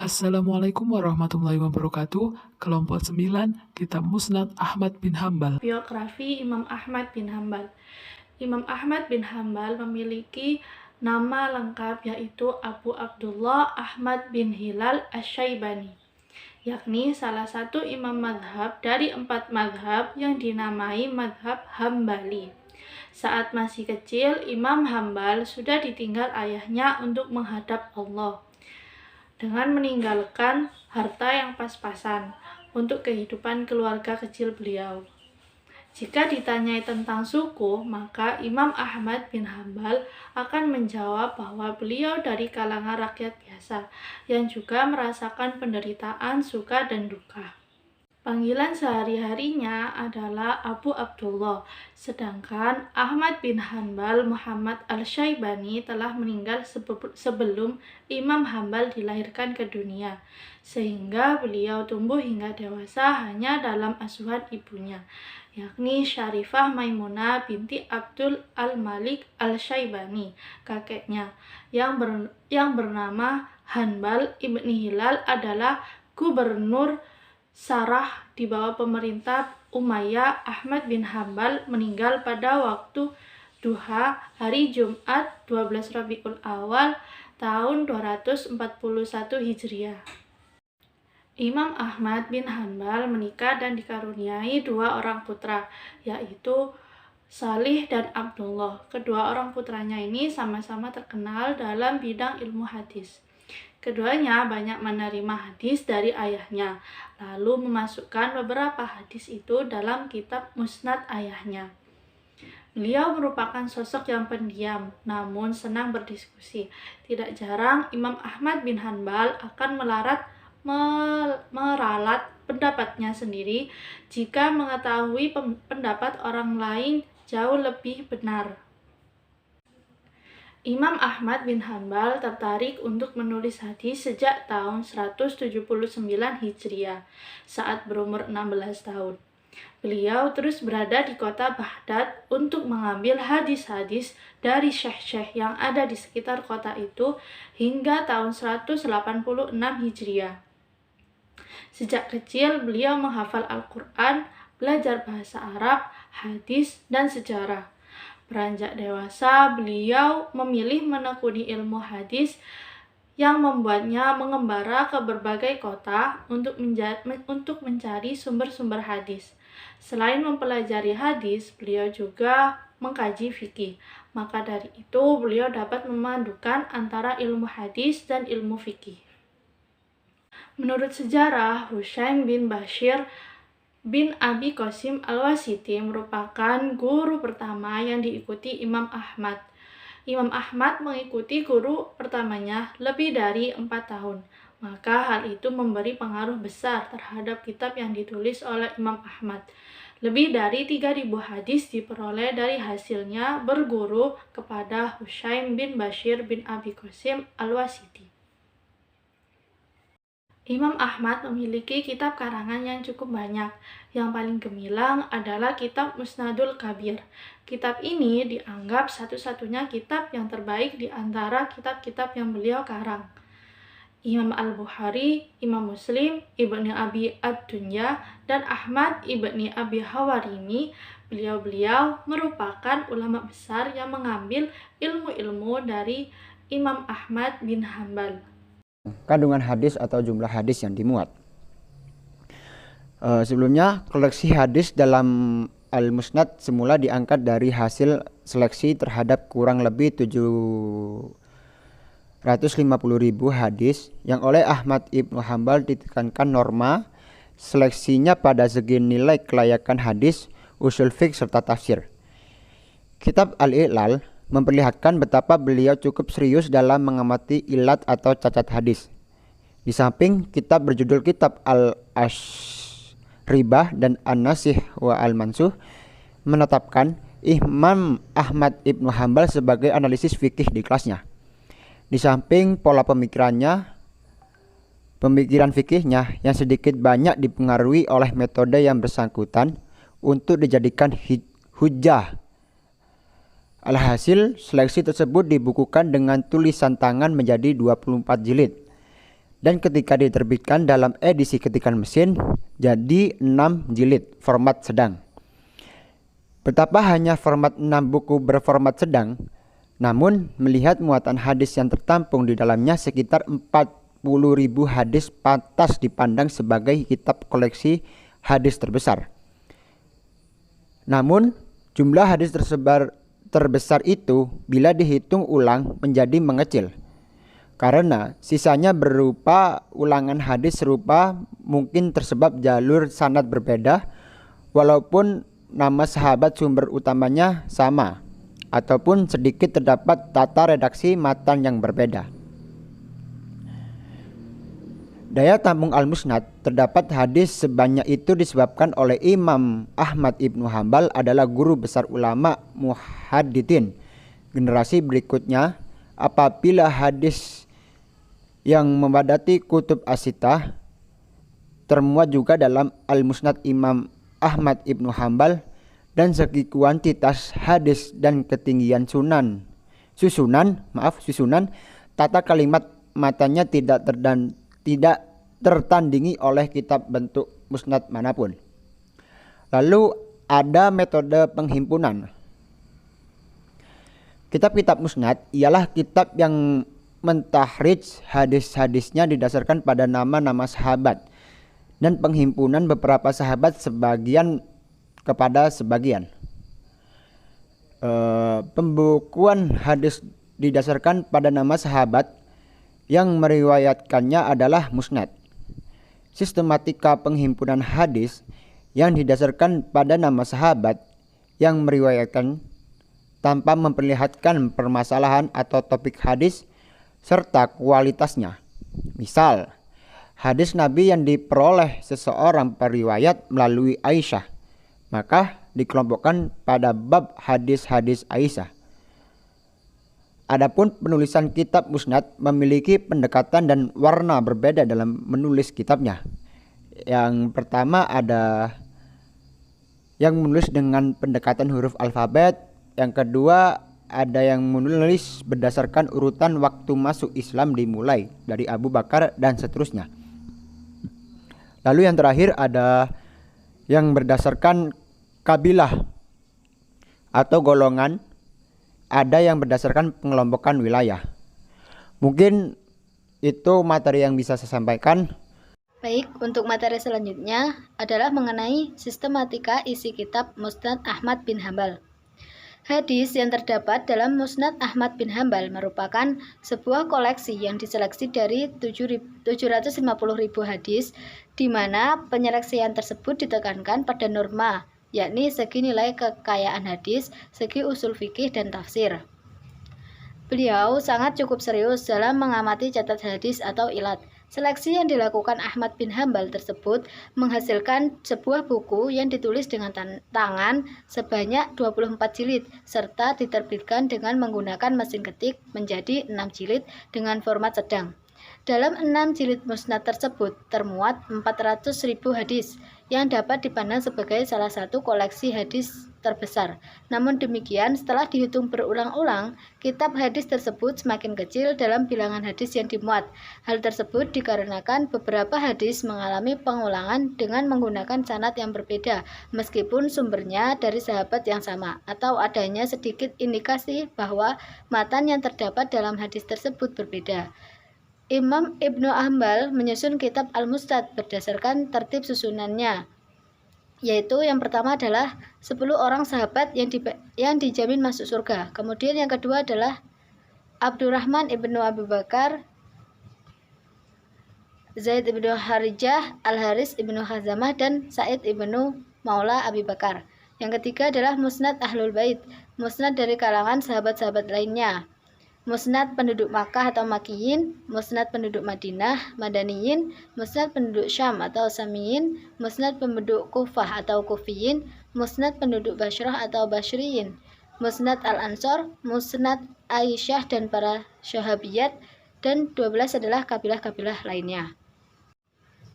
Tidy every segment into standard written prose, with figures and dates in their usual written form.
Assalamualaikum warahmatullahi wabarakatuh. Kelompok 9, Kitab Musnad Ahmad bin Hambal. Biografi Imam Ahmad bin Hambal. Imam Ahmad bin Hambal memiliki nama lengkap yaitu Abu Abdullah Ahmad bin Hilal Asy-Syaibani, yakni salah satu imam madhab dari 4 madhab yang dinamai madhab Hambali. Saat masih kecil, Imam Hambal sudah ditinggal ayahnya untuk menghadap Allah dengan meninggalkan harta yang pas-pasan untuk kehidupan keluarga kecil beliau. Jika ditanyai tentang suku, maka Imam Ahmad bin Hambal akan menjawab bahwa beliau dari kalangan rakyat biasa yang juga merasakan penderitaan suka dan duka. Panggilan sehari-harinya adalah Abu Abdullah, sedangkan Ahmad bin Hanbal Muhammad Al-Syaibani telah meninggal sebelum Imam Hambal dilahirkan ke dunia, sehingga beliau tumbuh hingga dewasa hanya dalam asuhan ibunya, yakni Syarifah Maimunah binti Abdul Al-Malik Al-Syaibani, kakeknya, yang bernama Hanbal ibni Hilal adalah gubernur Sarah di bawah pemerintah Umayyah. Ahmad bin Hambal meninggal pada waktu duha hari Jumat 12 Rabiul Awal tahun 241 Hijriah. Imam Ahmad bin Hambal menikah dan dikaruniai 2 orang putra, yaitu Salih dan Abdullah. Kedua orang putranya ini sama-sama terkenal dalam bidang ilmu hadis. Keduanya banyak menerima hadis dari ayahnya, lalu memasukkan beberapa hadis itu dalam kitab musnad ayahnya. Beliau merupakan sosok yang pendiam, namun senang berdiskusi. Tidak jarang Imam Ahmad bin Hanbal akan meralat pendapatnya sendiri jika mengetahui pendapat orang lain jauh lebih benar. Imam Ahmad bin Hanbal tertarik untuk menulis hadis sejak tahun 179 Hijriah saat berumur 16 tahun. Beliau terus berada di kota Baghdad untuk mengambil hadis-hadis dari syekh-syekh yang ada di sekitar kota itu hingga tahun 186 Hijriah. Sejak kecil beliau menghafal Al-Quran, belajar bahasa Arab, hadis, dan sejarah. Beranjak dewasa, beliau memilih menekuni ilmu hadis yang membuatnya mengembara ke berbagai kota untuk mencari sumber-sumber hadis. Selain mempelajari hadis, beliau juga mengkaji fikih. Maka dari itu, beliau dapat memadukan antara ilmu hadis dan ilmu fikih. Menurut sejarah, Husain bin Bashir bin Abi Qasim Al-Wasiti merupakan guru pertama yang diikuti Imam Ahmad. Imam Ahmad mengikuti guru pertamanya lebih dari 4 tahun. Maka hal itu memberi pengaruh besar terhadap kitab yang ditulis oleh Imam Ahmad. Lebih dari 3.000 hadis diperoleh dari hasilnya berguru kepada Husain bin Bashir bin Abi Qasim Al-Wasiti. Imam Ahmad memiliki kitab karangan yang cukup banyak. Yang paling gemilang adalah kitab Musnadul Kabir. Kitab ini dianggap satu-satunya kitab yang terbaik di antara kitab-kitab yang beliau karang. Imam Al-Bukhari, Imam Muslim, Ibni Abi Ad-Dunya, dan Ahmad Ibni Abi Hawarimi, beliau-beliau merupakan ulama besar yang mengambil ilmu-ilmu dari Imam Ahmad bin Hambal. Kandungan hadis atau jumlah hadis yang dimuat. Sebelumnya, koleksi hadis dalam Al-Musnad semula diangkat dari hasil seleksi terhadap kurang lebih 750.000 hadis yang oleh Ahmad Ibnu Hambal ditekankan norma seleksinya pada segi nilai kelayakan hadis, usul fiqh serta tafsir. Kitab Al-I'lal memperlihatkan betapa beliau cukup serius dalam mengamati ilat atau cacat hadis. Di samping kitab berjudul Kitab Al-Ashribah dan An-Nasih wa Al-Mansuh menetapkan Imam Ahmad Ibnu Hambal sebagai analisis fikih di kelasnya. Di samping pola pemikiran fikihnya yang sedikit banyak dipengaruhi oleh metode yang bersangkutan untuk dijadikan hujjah. Alhasil, seleksi tersebut dibukukan dengan tulisan tangan menjadi 24 jilid. dan ketika diterbitkan dalam edisi ketikan mesin jadi 6 jilid format sedang. Betapa hanya format 6 buku berformat sedang, namun melihat muatan hadis yang tertampung di dalamnya sekitar 40.000 hadis pantas dipandang sebagai kitab koleksi hadis terbesar. Namun jumlah hadis terbesar itu bila dihitung ulang menjadi mengecil, karena sisanya berupa ulangan hadis serupa, mungkin tersebab jalur sanad berbeda walaupun nama sahabat sumber utamanya sama, ataupun sedikit terdapat tata redaksi matan yang berbeda. Daya tampung Al-Musnad terdapat hadis sebanyak itu disebabkan oleh Imam Ahmad ibnu Hambal adalah guru besar ulama muhadditsin generasi berikutnya. Apabila hadis yang memadati kutub as-sittah termuat juga dalam Al-Musnad Imam Ahmad ibnu Hambal, dan segi kuantitas hadis dan ketinggian susunan, tata kalimat matanya tidak tertandingi oleh kitab bentuk musnad manapun. Lalu ada metode penghimpunan. Kitab-kitab musnad ialah kitab yang mentahrij hadis-hadisnya didasarkan pada nama-nama sahabat dan penghimpunan beberapa sahabat sebagian kepada sebagian. Pembukuan hadis didasarkan pada nama sahabat yang meriwayatkannya adalah musnad. Sistematika penghimpunan hadis yang didasarkan pada nama sahabat yang meriwayatkan tanpa memperlihatkan permasalahan atau topik hadis serta kualitasnya. Misal, hadis Nabi yang diperoleh seseorang periwayat melalui Aisyah, maka dikelompokkan pada bab hadis-hadis Aisyah. Adapun penulisan kitab musnad memiliki pendekatan dan warna berbeda dalam menulis kitabnya. Yang pertama ada yang menulis dengan pendekatan huruf alfabet, yang kedua ada yang menulis berdasarkan urutan waktu masuk Islam dimulai dari Abu Bakar dan seterusnya. Lalu yang terakhir ada yang berdasarkan kabilah atau golongan, ada yang berdasarkan pengelompokan wilayah. Mungkin itu materi yang bisa saya sampaikan. Baik, untuk materi selanjutnya adalah mengenai sistematika isi kitab Musnad Ahmad bin Hambal. Hadis yang terdapat dalam Musnad Ahmad bin Hambal merupakan sebuah koleksi yang diseleksi dari 750.000 hadis, di mana penyeleksian tersebut ditekankan pada norma, yakni segi nilai kekayaan hadis, segi usul fikih dan tafsir. Beliau sangat cukup serius dalam mengamati catat hadis atau ilat. Seleksi yang dilakukan Ahmad bin Hambal tersebut menghasilkan sebuah buku yang ditulis dengan tangan sebanyak 24 jilid serta diterbitkan dengan menggunakan mesin ketik menjadi 6 jilid dengan format sedang. Dalam 6 jilid musnad tersebut termuat 400.000 hadis yang dapat dipandang sebagai salah satu koleksi hadis terbesar. Namun demikian, setelah dihitung berulang-ulang, kitab hadis tersebut semakin kecil dalam bilangan hadis yang dimuat. Hal tersebut dikarenakan beberapa hadis mengalami pengulangan dengan menggunakan sanad yang berbeda, meskipun sumbernya dari sahabat yang sama, atau adanya sedikit indikasi bahwa matan yang terdapat dalam hadis tersebut berbeda. Imam Ibnu Hambal menyusun kitab Al-Musnad berdasarkan tertib susunannya, yaitu yang pertama adalah 10 orang sahabat yang dijamin masuk surga. Kemudian yang kedua adalah Abdurrahman ibnu Abu Bakar, Zaid ibnu Harijah, Al-Haris ibnu Khazamah, dan Sa'id ibnu Maula Abi Bakar. Yang ketiga adalah Musnad Ahlul Bait, musnad dari kalangan sahabat-sahabat lainnya. Musnad penduduk Makkah atau Makkiyin, Musnad penduduk Madinah, Madaniyin, Musnad penduduk Syam atau Samiyin, Musnad penduduk Kufah atau Kufiyin, Musnad penduduk Bashrah atau Bashriyin, Musnad Al-Ansor, Musnad Aisyah dan para Syahabiyat, dan 12 adalah kabilah-kabilah lainnya.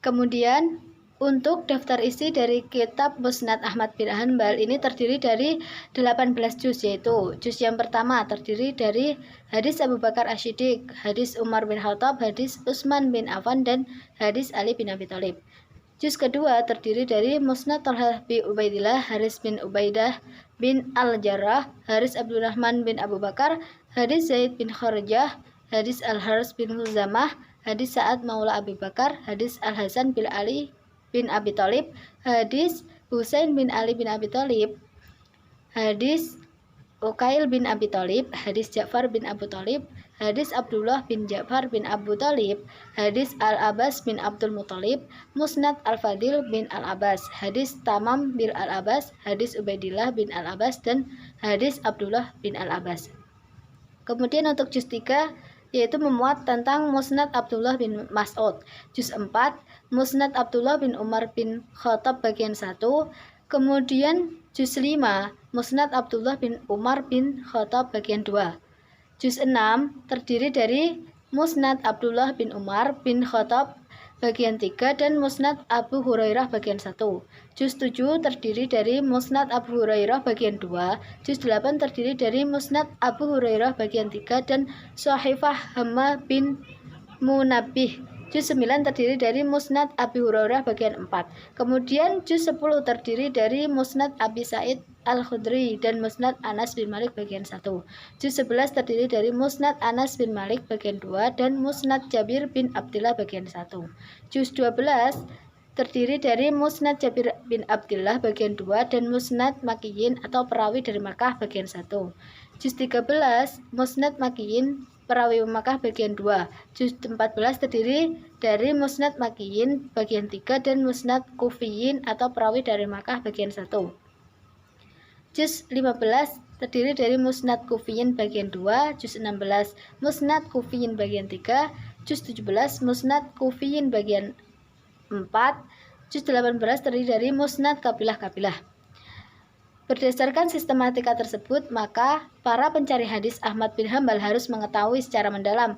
Kemudian Untuk daftar isi dari kitab Musnad Ahmad bin Hanbal ini terdiri dari 18 juz, yaitu juz yang pertama terdiri dari hadis Abu Bakar Asy-Siddiq, hadis Umar bin Khattab, hadis Utsman bin Affan, dan hadis Ali bin Abi Thalib. Juz kedua terdiri dari Musnad Thalhah bin Ubaidillah, Haris bin Ubaidah bin Al-Jarrah, Haris Abdurrahman bin Abu Bakar, hadis Zaid bin Kharijah, hadis Al-Haris bin Huzamah, hadis Sa'ad Maula Abu Bakar, hadis Al-Hasan bin Ali bin Abi Thalib, hadis Husain bin Ali bin Abi Thalib, hadis Uqail bin Abi Thalib, hadis Ja'far bin Abu Thalib, hadis Abdullah bin Ja'far bin Abu Thalib, hadis Al-Abbas bin Abdul Muthalib, Musnad Al-Fadil bin Al-Abbas, hadis Tamam bin Al-Abbas, hadis Ubaidillah bin Al-Abbas, dan hadis Abdullah bin Al-Abbas. Kemudian untuk juz 3 yaitu memuat tentang Musnad Abdullah bin Mas'ud. Juz 4, Musnad Abdullah bin Umar bin Khattab bagian 1. Kemudian juz 5, Musnad Abdullah bin Umar bin Khattab bagian 2. Juz 6 terdiri dari Musnad Abdullah bin Umar bin Khattab bagian 3 dan Musnad Abu Hurairah bagian 1. Juz 7 terdiri dari Musnad Abu Hurairah bagian 2. Juz 8 terdiri dari Musnad Abu Hurairah bagian 3 dan Shahifah Hamma bin Munabbih. Juz 9 terdiri dari Musnad Abi Hurairah bagian 4. Kemudian juz 10 terdiri dari Musnad Abi Sa'id Al-Khudri dan Musnad Anas bin Malik bagian 1. Juz 11 terdiri dari Musnad Anas bin Malik bagian 2 dan Musnad Jabir bin Abdullah bagian 1. Juz 12 terdiri dari Musnad Jabir bin Abdullah bagian 2 dan Musnad Makiyin atau perawi dari Makkah bagian 1. Juz 13 Musnad Makiyin perawi Makkah bagian 2. Juz 14 terdiri dari Musnad Makiyin bagian 3 dan Musnad Kufiyin atau perawi dari Makkah bagian 1. Juz 15 terdiri dari Musnad Kufiyin bagian 2, Juz 16 Musnad Kufiyin bagian 3, Juz 17 Musnad Kufiyin bagian 4, Juz 18 terdiri dari Musnad Kabilah-Kabilah. Berdasarkan sistematika tersebut, maka para pencari hadis Ahmad bin Hanbal harus mengetahui secara mendalam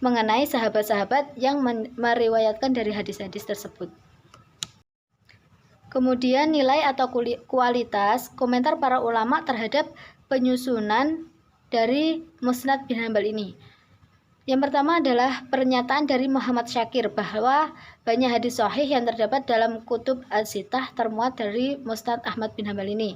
mengenai sahabat-sahabat yang meriwayatkan dari hadis-hadis tersebut. Kemudian nilai atau kualitas komentar para ulama terhadap penyusunan dari Musnad bin Hanbal ini. Yang pertama adalah pernyataan dari Muhammad Syakir bahwa banyak hadis sahih yang terdapat dalam kutub al-sittah termuat dari Musnad Ahmad bin Hanbal ini.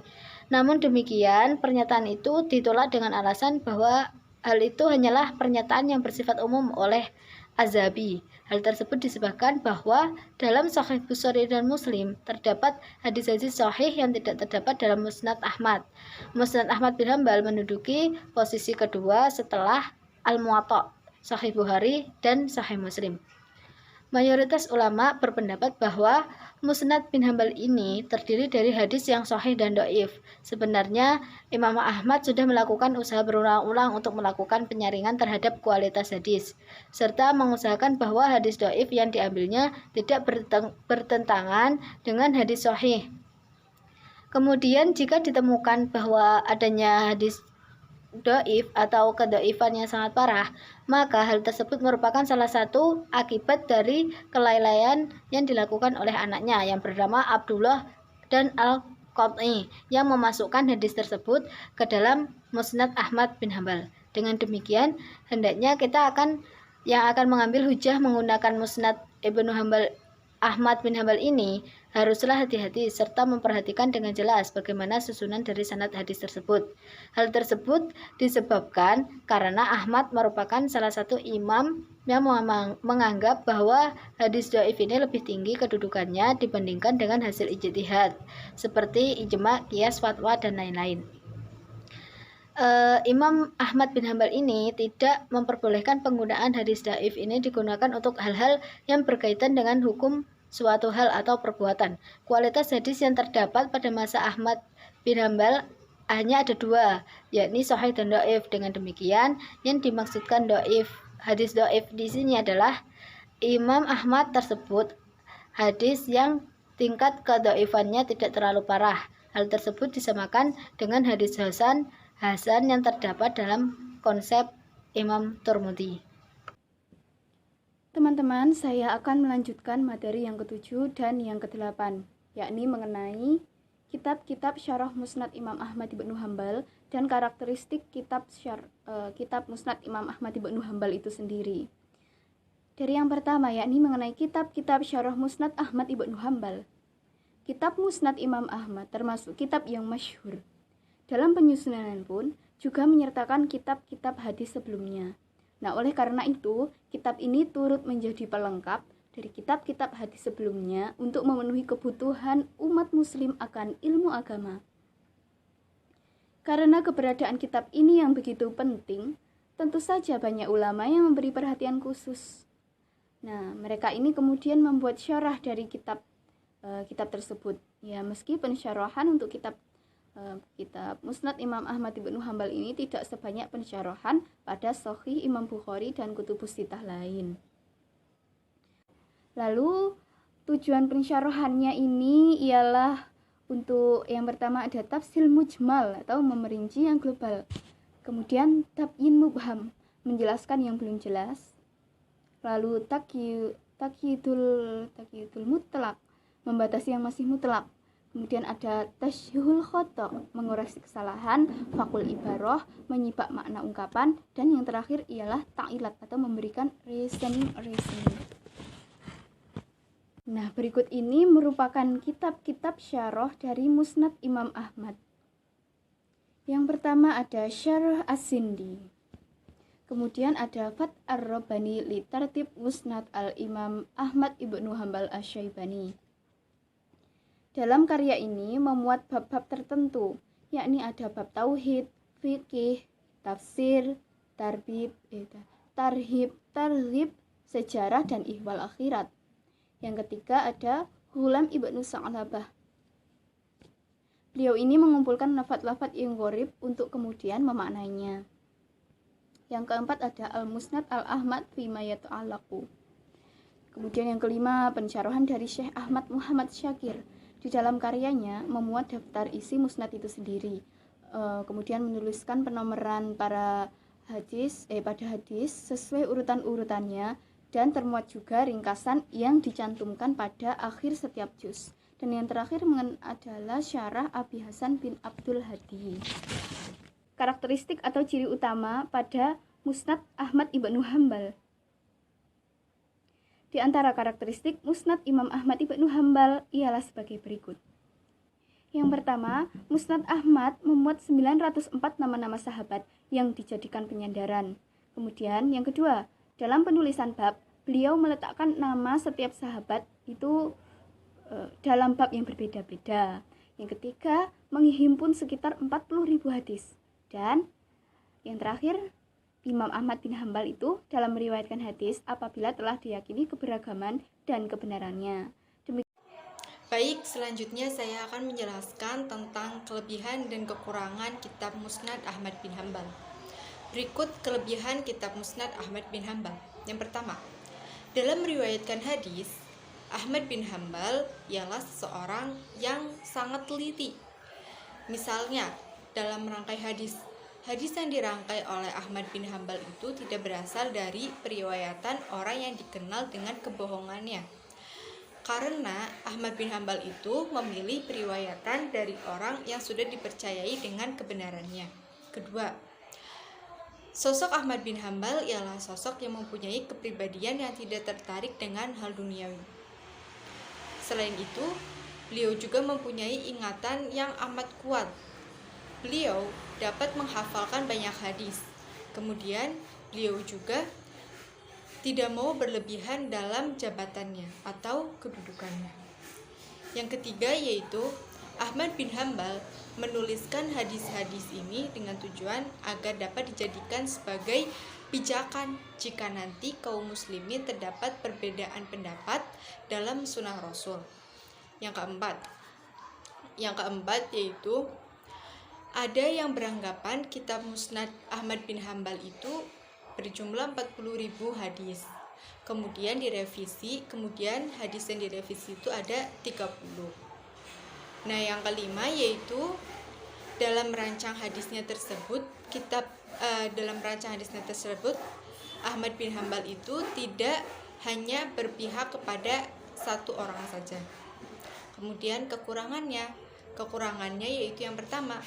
Namun demikian, pernyataan itu ditolak dengan alasan bahwa hal itu hanyalah pernyataan yang bersifat umum oleh Az-Zahabi. Hal tersebut disebabkan bahwa dalam Sahih Bukhari dan Muslim terdapat hadis-hadis sahih yang tidak terdapat dalam Musnad Ahmad. Musnad Ahmad bin Hanbal menduduki posisi kedua setelah Al-Muwatta, Sahih Bukhari, dan Sahih Muslim. Mayoritas ulama berpendapat bahwa Musnad bin Hanbal ini terdiri dari hadis yang sahih dan dhaif. Sebenarnya, Imam Ahmad sudah melakukan usaha berulang-ulang untuk melakukan penyaringan terhadap kualitas hadis, serta mengusahakan bahwa hadis dhaif yang diambilnya tidak bertentangan dengan hadis sahih. Kemudian, jika ditemukan bahwa adanya hadis dhaif atau kedhaifan yang sangat parah, maka hal tersebut merupakan salah satu akibat dari kelalaian yang dilakukan oleh anaknya yang bernama Abdullah dan Al-Qat'i yang memasukkan hadis tersebut ke dalam Musnad Ahmad bin Hanbal. Dengan demikian, hendaknya kita akan mengambil hujah menggunakan Musnad Ibnu Hanbal Ahmad bin Hanbal ini haruslah hati-hati serta memperhatikan dengan jelas bagaimana susunan dari sanad hadis tersebut. Hal tersebut disebabkan karena Ahmad merupakan salah satu imam yang menganggap bahwa hadis dhaif ini lebih tinggi kedudukannya dibandingkan dengan hasil ijtihad seperti ijma, qiyas, fatwa, dan lain-lain. Imam Ahmad bin Hanbal ini tidak memperbolehkan penggunaan hadis dhaif ini digunakan untuk hal-hal yang berkaitan dengan hukum suatu hal atau perbuatan. Kualitas hadis yang terdapat pada masa Ahmad bin Hanbal hanya ada dua, yakni sahih dan dhaif. Dengan demikian, yang dimaksudkan hadis dhaif di sini adalah Imam Ahmad tersebut hadis yang tingkat kedhaifannya tidak terlalu parah. Hal tersebut disamakan dengan hadis hasan yang terdapat dalam konsep Imam Tirmidzi. Teman-teman, saya akan melanjutkan materi yang ke-7 dan yang ke-8, yakni mengenai kitab-kitab syarah Musnad Imam Ahmad ibnu Hambal dan karakteristik kitab Musnad Imam Ahmad ibnu Hambal itu sendiri. Dari yang pertama, yakni mengenai kitab-kitab syarah Musnad Ahmad ibnu Hambal. Kitab Musnad Imam Ahmad termasuk kitab yang masyhur. Dalam penyusunan pun juga menyertakan kitab-kitab hadis sebelumnya. Nah, oleh karena itu, kitab ini turut menjadi pelengkap dari kitab-kitab hadis sebelumnya untuk memenuhi kebutuhan umat muslim akan ilmu agama. Karena keberadaan kitab ini yang begitu penting, tentu saja banyak ulama yang memberi perhatian khusus. Nah, mereka ini kemudian membuat syarah dari kitab tersebut. Ya, meski pensyarahan untuk kitab Musnad Imam Ahmad ibnu Hambal ini tidak sebanyak pensyarahan pada Sahih Imam Bukhari dan Kutubus Sittah lain. Lalu tujuan pensyarahannya ini ialah untuk yang pertama ada tafsil mujmal atau memerinci yang global. Kemudian tabyin mubham, menjelaskan yang belum jelas. Lalu takyidul mutlak, membatasi yang masih mutlak. Kemudian ada tasyihul khata, mengoreksi kesalahan, fakul ibarah, menyibak makna ungkapan, dan yang terakhir ialah ta'ilat atau memberikan reasoning. Nah, berikut ini merupakan kitab-kitab syarah dari Musnad Imam Ahmad. Yang pertama ada Syarah As-Sindi. Kemudian ada Fath Ar-Rabbani li Tartib Musnad Al-Imam Ahmad ibnu Hambal Asy-Syaibani. Dalam karya ini memuat bab-bab tertentu, yakni ada bab tauhid, fikih, tafsir, tarhib, sejarah dan ihwal akhirat. Yang ketiga ada Hulam ibnu Sa'labah. Beliau ini mengumpulkan lafaz-lafaz yang gharib untuk kemudian memaknainya. Yang keempat ada Al-Musnad Al-Ahmad fima yata'allaqu. Kemudian yang kelima pensyarahan dari Syekh Ahmad Muhammad Syakir. Di dalam karyanya memuat daftar isi musnad itu sendiri. Kemudian menuliskan penomoran pada hadis sesuai urutan-urutannya dan termuat juga ringkasan yang dicantumkan pada akhir setiap juz. Dan yang terakhir adalah syarah Abi Hasan bin Abdul Hadi. Karakteristik atau ciri utama pada Musnad Ahmad ibnu Hambal. Di antara karakteristik Musnad Imam Ahmad ibnu Hambal ialah sebagai berikut. Yang pertama, Musnad Ahmad memuat 904 nama-nama sahabat yang dijadikan penyandaran. Kemudian yang kedua, dalam penulisan bab, beliau meletakkan nama setiap sahabat itu dalam bab yang berbeda-beda. Yang ketiga, menghimpun sekitar 40.000 hadis. Dan yang terakhir, Imam Ahmad bin Hambal itu dalam meriwayatkan hadis apabila telah diyakini keberagaman dan kebenarannya. Baik, selanjutnya saya akan menjelaskan tentang kelebihan dan kekurangan kitab Musnad Ahmad bin Hambal. Berikut kelebihan kitab Musnad Ahmad bin Hambal. Yang pertama, dalam meriwayatkan hadis, Ahmad bin Hambal ialah seseorang yang sangat teliti. Misalnya, dalam merangkai hadis yang dirangkai oleh Ahmad bin Hambal itu tidak berasal dari periwayatan orang yang dikenal dengan kebohongannya. Karena Ahmad bin Hambal itu memilih periwayatan dari orang yang sudah dipercayai dengan kebenarannya. Kedua, sosok Ahmad bin Hambal ialah sosok yang mempunyai kepribadian yang tidak tertarik dengan hal duniawi. Selain itu, beliau juga mempunyai ingatan yang amat kuat. Beliau dapat menghafalkan banyak hadis. Kemudian, beliau juga tidak mau berlebihan dalam jabatannya atau kedudukannya. Yang ketiga yaitu Ahmad bin Hambal menuliskan hadis-hadis ini dengan tujuan agar dapat dijadikan sebagai pijakan jika nanti kaum muslimin terdapat perbedaan pendapat dalam sunnah Rasul. Yang keempat yaitu ada yang beranggapan kitab Musnad Ahmad bin Hambal itu berjumlah 40.000 hadis. Kemudian direvisi, kemudian hadis yang direvisi itu ada 30. Nah, yang kelima yaitu dalam merancang hadisnya tersebut, Ahmad bin Hambal itu tidak hanya berpihak kepada satu orang saja. Kemudian kekurangannya yaitu yang pertama,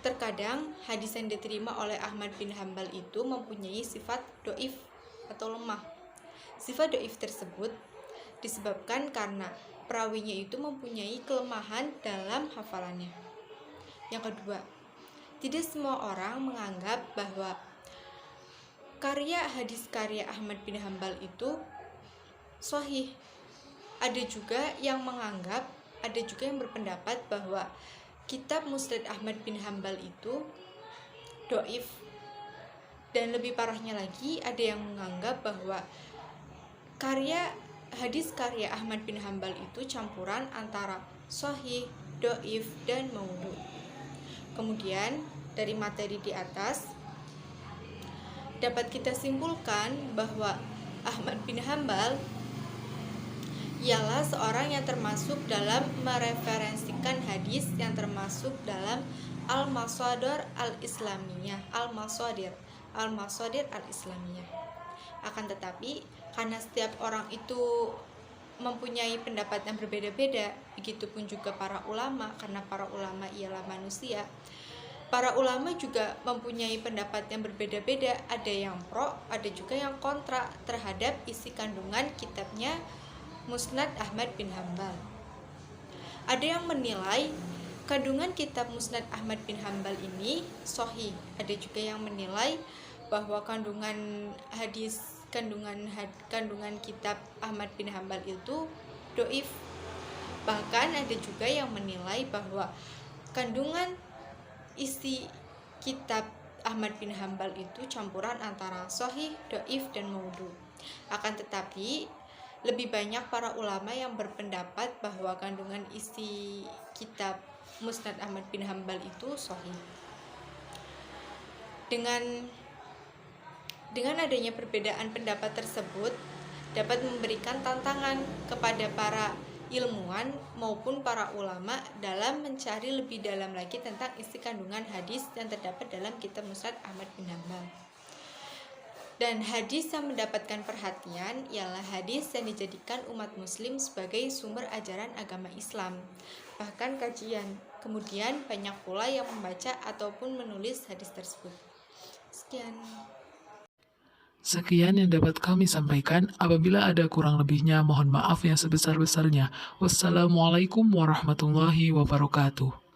terkadang hadis yang diterima oleh Ahmad bin Hambal itu mempunyai sifat doif atau lemah. Sifat doif tersebut disebabkan karena perawinya itu mempunyai kelemahan dalam hafalannya. Yang kedua, tidak semua orang menganggap bahwa hadis karya Ahmad bin Hambal itu sahih. Ada juga yang berpendapat bahwa kitab Musnad Ahmad bin Hambal itu doif. Dan lebih parahnya lagi, ada yang menganggap bahwa hadis karya Ahmad bin Hambal itu campuran antara sahih, doif, dan maudhu. Kemudian dari materi di atas dapat kita simpulkan bahwa Ahmad bin Hambal ialah seorang yang termasuk dalam mereferensikan hadis yang termasuk dalam al-masadir al-islamiyah. Akan tetapi karena setiap orang itu mempunyai pendapat yang berbeda-beda, begitupun juga para ulama, karena para ulama ialah manusia. Para ulama juga mempunyai pendapat yang berbeda-beda, ada yang pro, ada juga yang kontra terhadap isi kandungan kitabnya Musnad Ahmad bin Hambal. Ada yang menilai kandungan kitab Musnad Ahmad bin Hambal ini sahih, ada juga yang menilai bahwa kandungan kitab Ahmad bin Hambal itu doif. Bahkan ada juga yang menilai bahwa kandungan isi kitab Ahmad bin Hambal itu campuran antara sahih, doif, dan maudhu. Akan tetapi lebih banyak para ulama yang berpendapat bahwa kandungan isi kitab Musnad Ahmad bin Hambal itu sahih. Dengan adanya perbedaan pendapat tersebut dapat memberikan tantangan kepada para ilmuwan maupun para ulama dalam mencari lebih dalam lagi tentang isi kandungan hadis yang terdapat dalam kitab Musnad Ahmad bin Hambal. Dan hadis yang mendapatkan perhatian ialah hadis yang dijadikan umat muslim sebagai sumber ajaran agama Islam, bahkan kajian. Kemudian banyak pula yang membaca ataupun menulis hadis tersebut. Sekian yang dapat kami sampaikan. Apabila ada kurang lebihnya, mohon maaf yang sebesar-besarnya. Wassalamualaikum warahmatullahi wabarakatuh.